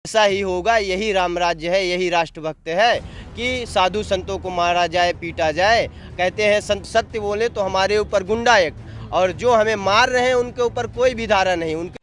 ऐसा ही होगा, यही राम राज्य है, यही राष्ट्रभक्त है कि साधु संतों को मारा जाए, पीटा जाए। कहते हैं संत सत्य बोले तो हमारे ऊपर गुंडा एक, और जो हमें मार रहे हैं उनके ऊपर कोई भी धारा नहीं। उनके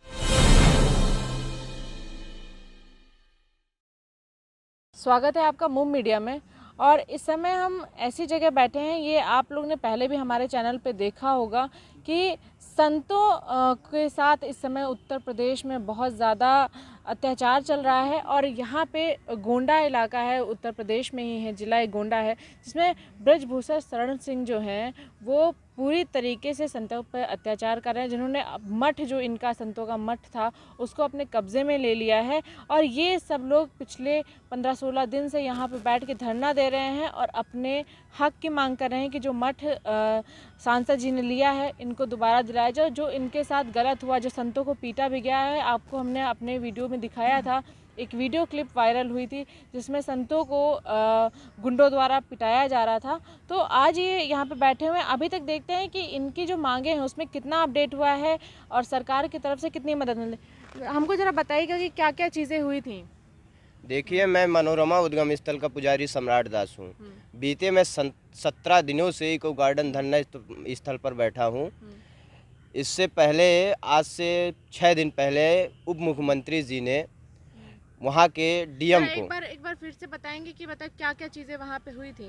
स्वागत है आपका मूव मीडिया में। और इस समय हम ऐसी जगह बैठे हैं, ये आप लोग ने पहले भी हमारे चैनल पे देखा होगा कि संतों के साथ इस समय उत्तर प्रदेश में बहुत ज़्यादा अत्याचार चल रहा है। और यहाँ पे गोंडा इलाका है, उत्तर प्रदेश में ही है, जिला गोंडा है, जिसमें ब्रजभूषण शरण सिंह जो हैं वो पूरी तरीके से संतों पर अत्याचार कर रहे हैं, जिन्होंने मठ जो इनका संतों का मठ था उसको अपने कब्ज़े में ले लिया है। और ये सब लोग पिछले 15-16 दिन से यहाँ पे बैठ के धरना दे रहे हैं और अपने हक की मांग कर रहे हैं कि जो मठ सांसद जी ने लिया है इनको दोबारा दिलाया जाए। जो इनके साथ गलत हुआ, जो संतों को पीटा भी गया है, आपको हमने अपने वीडियो में दिखाया था। एक वीडियो क्लिप वायरल हुई थी जिसमें संतों को गुंडों द्वारा पिटाया जा रहा था। तो आज ये यहाँ पे बैठे हुए हैं। अभी तक देखते हैं कि इनकी जो मांगे हैं उसमें कितना अपडेट हुआ है और सरकार की तरफ से कितनी मदद मिली। हमको ज़रा बताइएगा कि क्या क्या चीज़ें हुई थी। देखिए, मैं मनोरमा उद्गम स्थल का पुजारी सम्राट दास हूँ। बीते मैं 17 दिनों से इको गार्डन धरना स्थल पर बैठा हूँ। इससे पहले, आज से 6 दिन पहले उप मुख्यमंत्री जी ने वहाँ के डीएम को एक बार फिर से बताएंगे कि क्या क्या चीज़ें वहाँ पे हुई थी।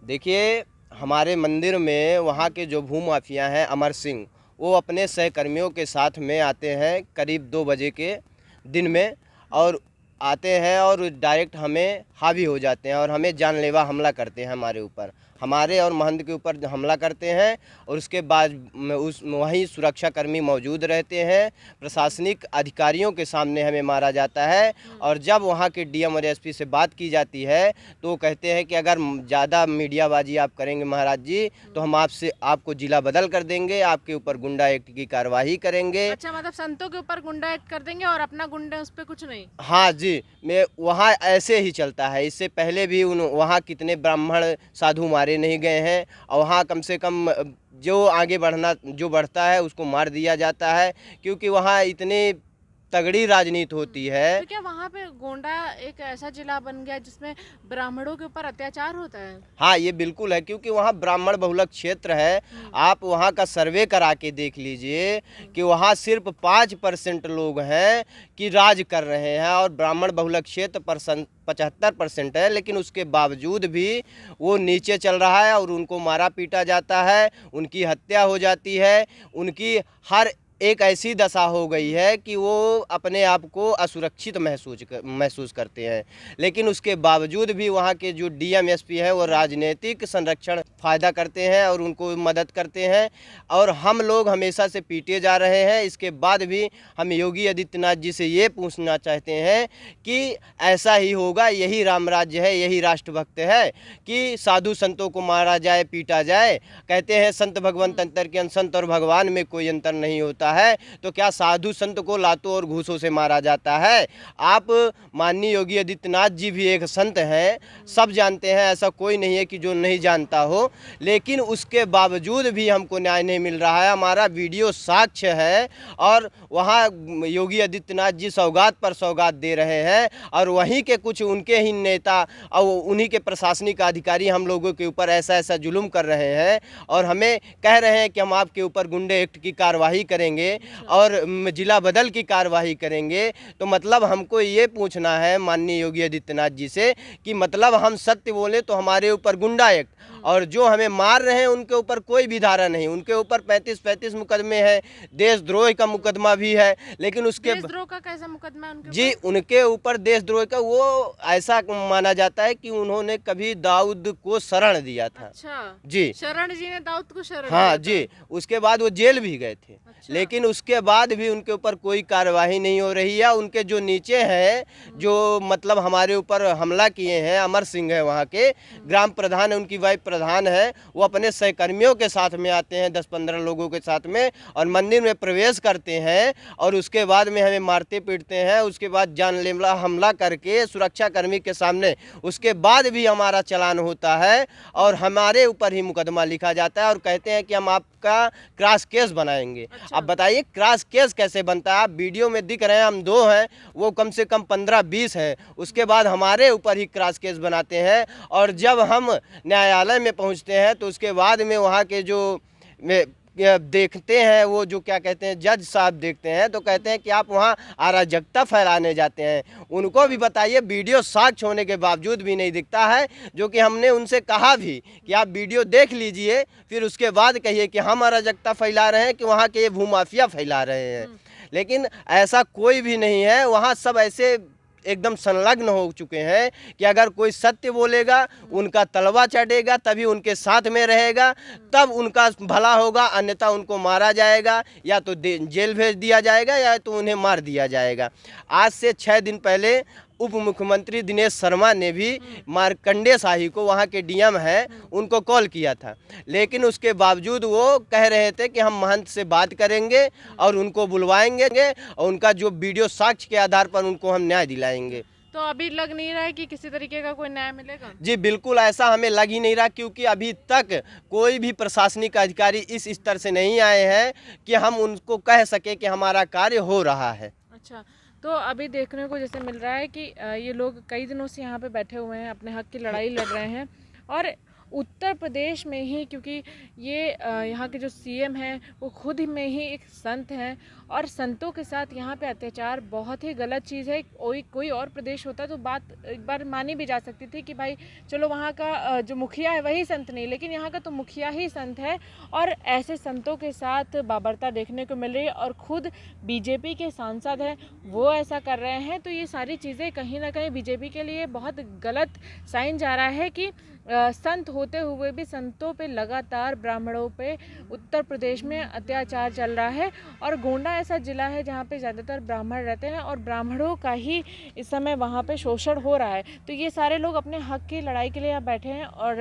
देखिए, हमारे मंदिर में वहाँ के जो भूमाफिया हैं अमर सिंह, वो अपने सहकर्मियों के साथ में आते हैं करीब 2 बजे के दिन में, और आते हैं और डायरेक्ट हमें हावी हो जाते हैं और हमें जानलेवा हमला करते हैं। हमारे ऊपर, हमारे और महंत के ऊपर हमला करते हैं। और उसके बाद वहीं सुरक्षाकर्मी मौजूद रहते हैं, प्रशासनिक अधिकारियों के सामने हमें मारा जाता है। और जब वहाँ के डीएम और एसपी से बात की जाती है तो वो कहते हैं कि अगर ज़्यादा मीडियाबाजी आप करेंगे महाराज जी तो हम आपको जिला बदल कर देंगे, आपके ऊपर गुंडा एक्ट की कार्रवाई करेंगे। अच्छा, मतलब संतों के ऊपर गुंडा एक्ट कर देंगे और अपना गुंडा उस पर कुछ नहीं। हाँ जी, मैं वहाँ ऐसे ही चलता है। इससे पहले भी वहाँ कितने ब्राह्मण साधु मारे नहीं गए हैं, और वहाँ कम से कम जो आगे बढ़ता है उसको मार दिया जाता है, क्योंकि वहाँ इतनी तगड़ी राजनीति होती है। तो क्या वहाँ पे गोंडा एक ऐसा जिला बन गया जिसमें ब्राह्मणों के ऊपर अत्याचार होता है? हाँ, ये बिल्कुल है, क्योंकि वहाँ ब्राह्मण बहुलक क्षेत्र है। आप वहाँ का सर्वे करा के देख लीजिए कि वहाँ सिर्फ 5% लोग हैं कि राज कर रहे हैं, और ब्राह्मण बहुलक क्षेत्र 75% है। लेकिन उसके बावजूद भी वो नीचे चल रहा है और उनको मारा पीटा जाता है, उनकी हत्या हो जाती है। उनकी हर एक ऐसी दशा हो गई है कि वो अपने आप को असुरक्षित महसूस करते हैं। लेकिन उसके बावजूद भी वहाँ के जो डीएम एसपी हैं वो राजनीतिक संरक्षण फ़ायदा करते हैं और उनको मदद करते हैं, और हम लोग हमेशा से पीटे जा रहे हैं। इसके बाद भी हम योगी आदित्यनाथ जी से ये पूछना चाहते हैं कि ऐसा ही होगा, यही राम राज्य है, यही राष्ट्रभक्त है कि साधु संतों को मारा जाए, पीटा जाए। कहते हैं संत भगवंत अंतर के, संत और भगवान में कोई अंतर नहीं होता है। तो क्या साधु संत को लातों और घूसों से मारा जाता है? आप माननीय योगी आदित्यनाथ जी भी एक संत हैं, सब जानते हैं, ऐसा कोई नहीं है कि जो नहीं जानता हो। लेकिन उसके बावजूद भी हमको न्याय नहीं मिल रहा है। हमारा वीडियो साक्ष्य है, और वहाँ योगी आदित्यनाथ जी सौगात पर सौगात दे रहे हैं, और वहीं के कुछ उनके ही नेता और उन्हीं के प्रशासनिक अधिकारी हम लोगों के ऊपर ऐसा ऐसा जुल्म कर रहे हैं, और हमें कह रहे हैं कि हम आपके ऊपर गुंडे एक्ट की कार्रवाई करेंगे और जिला बदल की कार्रवाई करेंगे। तो मतलब हमको ये पूछना है माननीय योगी आदित्यनाथ जी से कि मतलब हम सत्य बोले तो हमारे ऊपर गुंडा एक्ट, और जो हमें मार रहे हैं उनके ऊपर कोई भी धारा नहीं। उनके ऊपर 35 मुकदमे हैं, देशद्रोह का मुकदमा भी है। लेकिन उसके देशद्रोह का कैसा मुकदमा है उनके जी, उनके ऊपर देशद्रोह का वो ऐसा माना जाता है कि उन्होंने कभी दाऊद को शरण दिया था। अच्छा जी, शरण जी ने दाऊद को शरण हाँ दिया जी, उसके बाद वो जेल भी गए थे। अच्छा। लेकिन उसके बाद भी उनके ऊपर कोई कार्रवाई नहीं हो रही है। उनके जो नीचे हैं, जो मतलब हमारे ऊपर हमला किए हैं, अमर सिंह है, वहाँ के ग्राम प्रधान है, उनकी वाइफ प्रधान है वो अपने सहकर्मियों के साथ में आते हैं, 10-15 लोगों के साथ में, और मंदिर में प्रवेश करते हैं और उसके बाद में हमें मारते पीटते हैं। उसके बाद जानलेवा हमला करके सुरक्षाकर्मी के सामने, उसके बाद भी हमारा चालान होता है और हमारे ऊपर ही मुकदमा लिखा जाता है और कहते हैं कि हम आपका क्रॉस केस बनाएंगे। अब बताइए क्रॉस केस कैसे बनता है? आप वीडियो में दिख रहे हैं हम 2 हैं, वो कम से कम 15-20 है। उसके बाद हमारे ऊपर ही क्रॉस केस बनाते हैं और जब हम न्यायालय में पहुंचते हैं तो उसके बाद में वहाँ के जो देखते हैं, वो जो क्या कहते हैं जज साहब देखते हैं तो कहते हैं कि आप वहाँ अराजकता फैलाने जाते हैं। उनको भी बताइए, वीडियो साक्ष्य होने के बावजूद भी नहीं दिखता है, जो कि हमने उनसे कहा भी कि आप वीडियो देख लीजिए, फिर उसके बाद कहिए कि हम अराजकता फैला रहे हैं कि वहाँ के ये भूमाफिया फैला रहे हैं। लेकिन ऐसा कोई भी नहीं है। वहाँ सब ऐसे एकदम संलग्न हो चुके हैं कि अगर कोई सत्य बोलेगा उनका तलवा चढ़ेगा, तभी उनके साथ में रहेगा, तब उनका भला होगा, अन्यथा उनको मारा जाएगा, या तो जेल भेज दिया जाएगा या तो उन्हें मार दिया जाएगा। आज से 6 दिन पहले उप मुख्यमंत्री दिनेश शर्मा ने भी मार्कंडेय शाही को, वहाँ के डीएम है, उनको कॉल किया था, लेकिन उसके बावजूद वो कह रहे थे कि हम महंत से बात करेंगे और उनको बुलवाएंगे और उनका जो वीडियो साक्ष्य के आधार पर उनको हम न्याय दिलाएंगे। तो अभी लग नहीं रहा है कि किसी तरीके का कोई न्याय मिलेगा? जी बिल्कुल ऐसा हमें लग ही नहीं रहा, क्योंकि अभी तक कोई भी प्रशासनिक अधिकारी इस स्तर से नहीं आए हैं कि हम उनको कह सके कि हमारा कार्य हो रहा है। अच्छा, तो अभी देखने को जैसे मिल रहा है कि ये लोग कई दिनों से यहाँ पे बैठे हुए हैं, अपने हक की लड़ाई लड़ रहे हैं, और उत्तर प्रदेश में ही, क्योंकि ये यहाँ के जो सीएम हैं वो खुद ही में ही एक संत हैं, और संतों के साथ यहाँ पे अत्याचार बहुत ही गलत चीज़ है। कोई और प्रदेश होता तो बात एक बार मानी भी जा सकती थी कि भाई चलो वहाँ का जो मुखिया है वही संत नहीं, लेकिन यहाँ का तो मुखिया ही संत है, और ऐसे संतों के साथ बाबरता देखने को मिल रही है, और खुद बीजेपी के सांसद हैं वो ऐसा कर रहे हैं। तो ये सारी चीज़ें कहीं ना कहीं बीजेपी के लिए बहुत गलत साइन जा रहा है कि संत होते हुए भी संतों पे लगातार ब्राह्मणों पे उत्तर प्रदेश में अत्याचार चल रहा है। और गोंडा ऐसा ज़िला है जहाँ पे ज़्यादातर ब्राह्मण रहते हैं और ब्राह्मणों का ही इस समय वहाँ पे शोषण हो रहा है। तो ये सारे लोग अपने हक की लड़ाई के लिए यहाँ बैठे हैं, और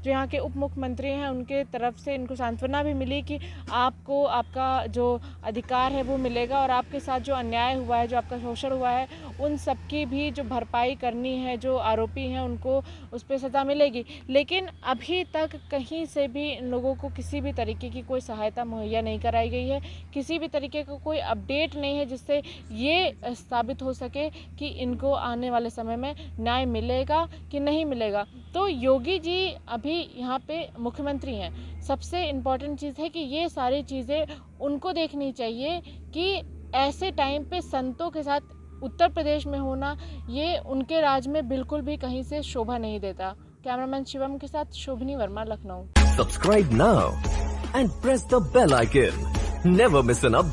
जो यहाँ के उप मुख्यमंत्री हैं उनके तरफ से इनको सांत्वना भी मिली कि आपको आपका जो अधिकार है वो मिलेगा, और आपके साथ जो अन्याय हुआ है, जो आपका शोषण हुआ है, उन सब की भी जो भरपाई करनी है, जो आरोपी हैं उनको उस पर सज़ा मिलेगी। लेकिन अभी तक कहीं से भी इन लोगों को किसी भी तरीके की कोई सहायता मुहैया नहीं कराई गई है, किसी भी तरीके का कोई अपडेट नहीं है जिससे ये साबित हो सके कि इनको आने वाले समय में न्याय मिलेगा कि नहीं मिलेगा। तो योगी जी अभी यहाँ पे मुख्यमंत्री हैं, सबसे इम्पॉर्टेंट चीज़ है कि ये सारी चीज़ें उनको देखनी चाहिए कि ऐसे टाइम पे संतों के साथ उत्तर प्रदेश में होना ये उनके राज में बिल्कुल भी कहीं से शोभा नहीं देता। कैमरामैन शिवम के साथ शोभनी Verma, Lucknow. Subscribe now and press the bell icon. Never miss an update.